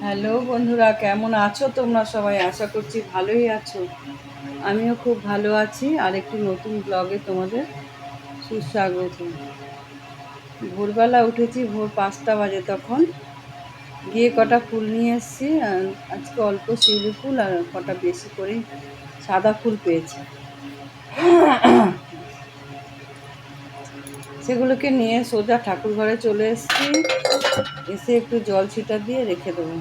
Hello বন্ধুরা, কেমন আছো তোমরা সবাই? আশা করছি ভালোই আছো। আমিও খুব ভালো আছি। আর একটি নতুন ব্লগে তোমাদের সুস্বাগত। ভোরবেলা উঠেছি, ভোর 5টা বাজে। তখন গিয়ে কটা ফুল নিয়ে এসেছি। আজকে অল্প শিউলি ফুল আর কটা বেশি করেই সাদা ফুল পেয়েছি। সেগুলোকে নিয়ে সোজা ঠাকুর ঘরে চলে এসেছি। এসে একটু জল ছিটা দিয়ে রেখে দেবো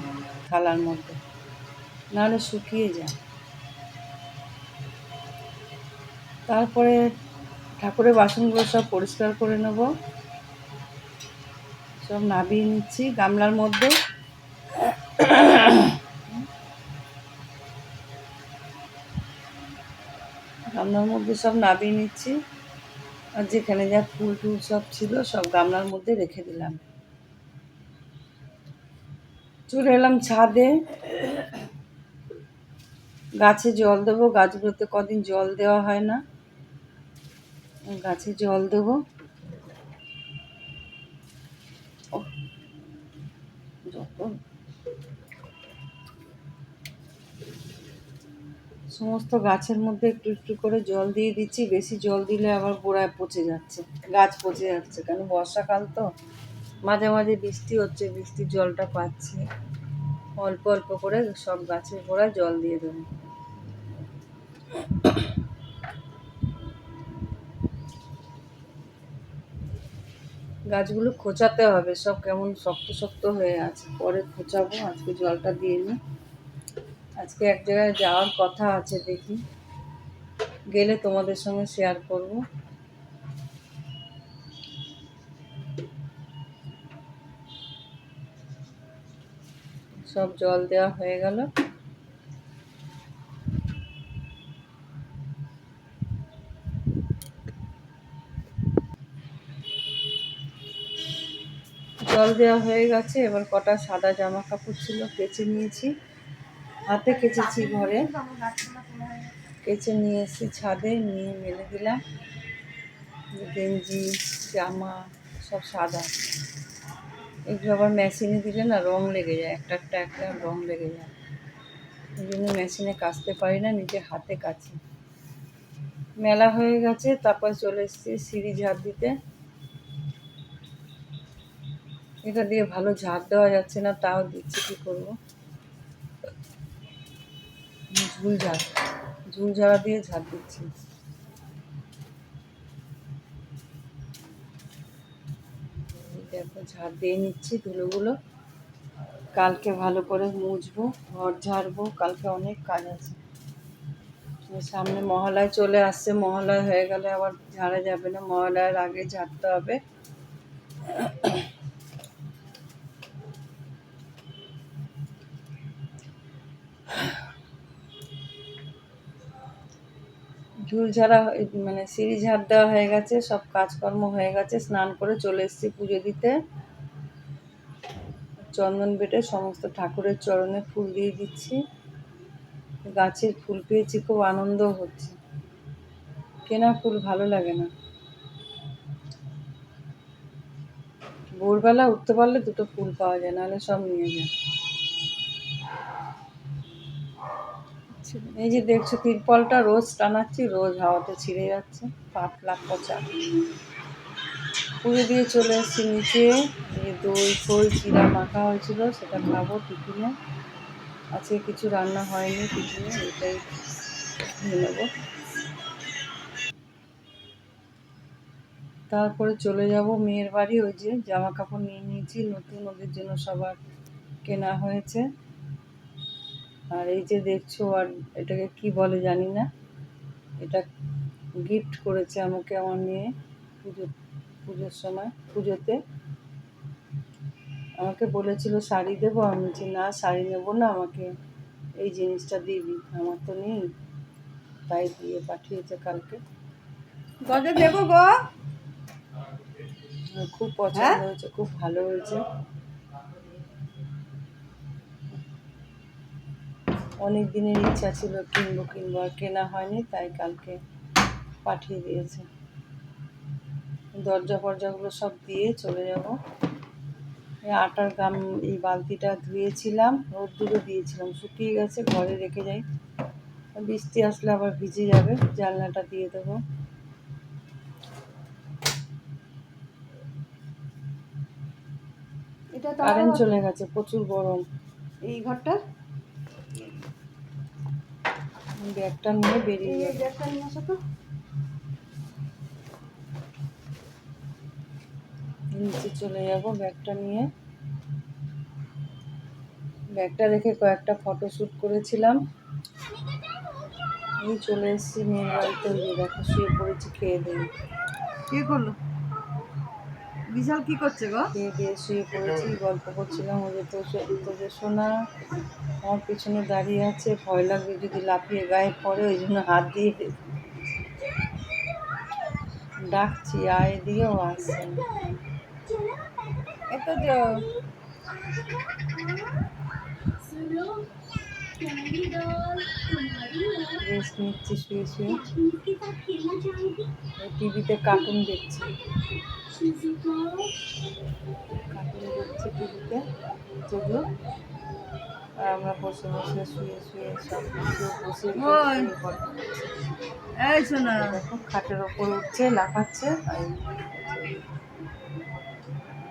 থালার মধ্যে, নাহলে শুকিয়ে যায়। তারপরে ঠাকুরের বাসনগুলো সব পরিষ্কার করে নেব। সব নাবিয়ে নিচ্ছি গামলার মধ্যে। গামলার মধ্যে সব নাবিয়ে নিচ্ছি। আর যেখানে যা ফুল টুল সব ছিল সব গামলার মধ্যে রেখে দিলাম। চলে এলাম ছাদে। গাছে জল দেবো। গাছগুলোতে কদিন জল দেওয়া হয় না, গাছে জল দেবো। যত সমস্ত গাছের মধ্যে একটু একটু করে জল দিয়ে দিচ্ছি। বেশি জল দিলে আবার গোড়ায় পচে যাচ্ছে, গাছ পচে যাচ্ছে। কেন, বর্ষাকাল তো, মাঝে মাঝে বৃষ্টি হচ্ছে, বৃষ্টির জলটা পাচ্ছি। অল্প অল্প করে সব গাছের গোড়ায় জল দিয়ে দেবো। গাছগুলো খোঁচাতে হবে, সব কেমন শক্ত শক্ত হয়ে আছে, পরে খোঁচাবো। আজকে জলটা দিয়ে নিই। আজকে এক জায়গায় যাওয়ার কথা আছে, দেখি গেলে তোমাদের সঙ্গে শেয়ার করব। সব জল দেওয়া হয়ে গেল। জল দেওয়া হয়ে গেছে। এবার কটা সাদা জামা কাপড় ছিল, কেচে নিয়েছি। হাতে কেচেছি, ঘরে কেচে নিয়ে এসেছি ছাদে, নিয়ে মেলে দিলাম। গেঞ্জি জামা সব সাদা। এগুলো আবার মেশিনে দিলে না রং লেগে যায়, একটা একটা একটা রং লেগে যায়। এই জন্য মেশিনে কাচতে পারি না, নিজে হাতে কাচি। মেলা হয়ে গেছে। তারপর চলে এসেছি সিঁড়ি ঝাড় দিতে। এটা দিয়ে ভালো ঝাড় দেওয়া যাচ্ছে না, তাও দিচ্ছি, কী করবো। ঝুল ঝাড়া দিয়ে ঝাড় দিচ্ছি। দেখো, ঝাড় দিয়ে নিচ্ছি ধুলোগুলো। কালকে ভালো করে মুছবো, ঘর ঝাড়বো। কালকে অনেক কাজ আছে। সামনে মহালয় চলে আসছে। মহালয় হয়ে গেলে আবার ঝাড়া যাবে না, মহালয়ের আগে ঝাড়তে হবে। ঝুল ঝাড়া মানে সিঁড়ি ঝাড় দেওয়া হয়ে গেছে, সব কাজকর্ম হয়ে গেছে। স্নান করে চলে এসেছি পুজো দিতে। চন্দন বেটে সমস্ত ঠাকুরের চরণে ফুল দিয়ে দিচ্ছি। গাছের ফুল পেয়েছি, খুব আনন্দ হচ্ছে। কেনা ফুল ভালো লাগে না। ভোরবেলা উঠতে পারলে দুটো ফুল পাওয়া যায়, নাহলে সব নিয়ে যায়। এই যে দেখছো, তিরপলটা রোজ টানাচ্ছি, রোজ হাওয়াতে ছিঁড়ে যাচ্ছে, পাতলা পচা। পুজো দিয়ে চলে এসেছি নিচে। এই দই ফই চিরা মাখা হয়েছিল, সেটা খাবো টিফিনে। আজকে কিছু রান্না হয়নি টিফিনে, এটাই খেয়ে নেবো। তারপরে চলে যাব মেয়ের বাড়ি। ওই যে জামা কাপড় নিয়ে নিয়েছি নতুন, ওদের জন্য সবার কেনা হয়েছে। আর এই যে দেখছো, আর এটাকে কি বলে জানি না, এটা গিফট করেছে আমাকে আমার মেয়ে পুজোর সময়। পুজোতে আমাকে বলেছিল শাড়ি দেবো, আমি বলছি না, শাড়ি নেবো না, আমাকে এই জিনিসটা দিবি, আমার তো নেই। তাই দিয়ে পাঠিয়েছে কালকে। গজে দেবো গো। খুব পছন্দ হয়েছে, খুব ভালো হয়েছে। অনেক দিনের ইচ্ছা ছিল কিনবো কিনবো, আর কেনা হয়নি, তাই কালকে পাঠিয়ে দিয়েছে। দরজা ফরজাগুলো সব দিয়ে চলে যাব। এই আটার গাম, এই বালতিটা ধুয়েছিলাম, রোদ্দুরে দিয়েছিলাম, শুকিয়ে গেছে, ঘরে রেখে যাই, বৃষ্টি আসলে আবার ভিজে যাবে। জানলাটা দিয়ে দেবো। এটা কারেন্ট চলে গেছে, প্রচুর গরম। এই ঘরটা ব্যাগটা নিয়ে বেরিয়ে এই যাবে। ব্যাগটা নিয়ে আসো তো। নিচে চলে যাব ব্যাগটা নিয়ে। ব্যাগটা রেখে কয়েকটা ফটো শ্যুট করেছিলাম। এই চলে এসেছি মেয়ের বাড়িতে, ওই যে দেখো শুয়ে পড়েছি খেয়ে দিয়ে। কে করলো? বিশাল কি করছে গো? খেয়ে দিয়ে শুয়ে পড়েছি, গল্প করছিলাম। ওই যে তোদের সোনা আমার পিছনে দাঁড়িয়ে আছে, ভয় লাগবে যদি লাফিয়ে গায়ে পড়ে, ওই জন্য হাত দিয়ে ডাকছি আয় দিয়েও আসছে না। এত রেস্ট নিচ্ছি শুয়ে শুয়ে, টিভিতে কার্টুন দেখছি। কার্টুন দেখছি টিভিতে যেগুলো, আর আমরা বসে বসে শুয়ে শুয়ে সব কিছু বসে ওই গল্প করছি। এই শোনা, দেখো খাটের ওপর উঠছে, লাফাচ্ছে, আর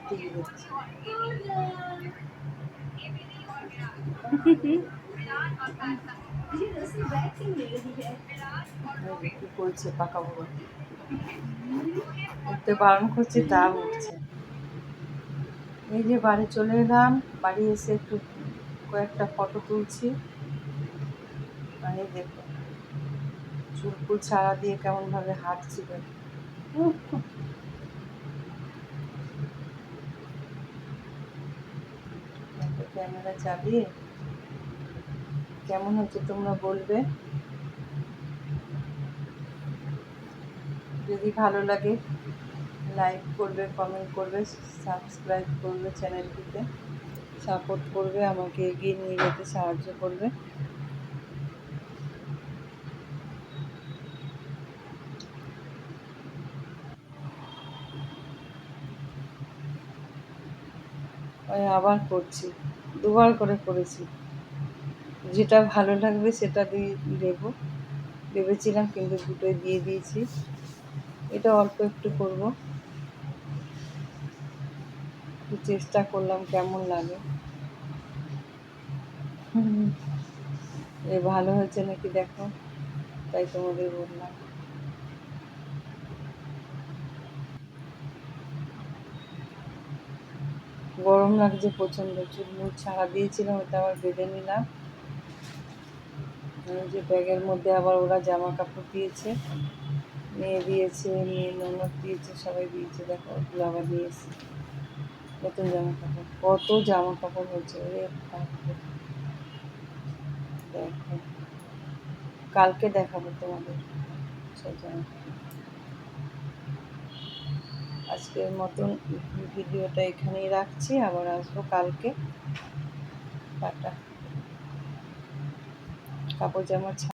টিভি দেখছে। কি করছে পাকা বুড়ো, উঠতে বারণ করছে তা উঠছে। এই যে বাড়ি চলে এলাম, বাড়ি এসে একটু কয়েকটা ফটো তুলছি। আর এই দেখো চুলকুল ছাড়া দিয়ে কেমন ভাবে হাঁটছিল। ক্যামেরা চালিয়ে কেমন হচ্ছে তোমরা বলবে। যদি ভালো লাগে লাইক করবে, কমেন্ট করবে, সাবস্ক্রাইব করবে, চ্যানেলটিতে সাপোর্ট করবে, আমাকে এগিয়ে নিয়ে যেতে সাহায্য করবে। আমি আবার করছি, দুবার করে করেছি। যেটা ভালো লাগবে সেটা দিয়ে দেবো ভেবেছিলাম, কিন্তু দুটোই দিয়ে দিয়েছি। এটা অল্প একটু করবো, একটু চেষ্টা করলাম কেমন লাগে। এ ভালো হয়েছে নাকি দেখো, তাই তোমাদের বললাম। গরম লাগছে প্রচণ্ড, চুল মুখ ছাড়া দিয়েছিলাম, ওটা আবার বেঁধে নিলাম। এই যে ব্যাগের মধ্যে আবার ওরা জামা কাপড় দিয়েছে, মেয়ে দিয়েছে, মেয়ে ননদ দিয়েছে, সবাই দিয়েছে। দেখো ওগুলো আবার নিয়ে এসেছি, নতুন জামা কাপড়, কত জামা কাপড় হয়েছে রে বাপরে। দেখো কালকে দেখাবো তোমাদের সব জামা কাপড়। আজকের মতন ভিডিওটা এখানেই রাখছি, আবার আসবো কালকে। টাটা। কাপড় জামা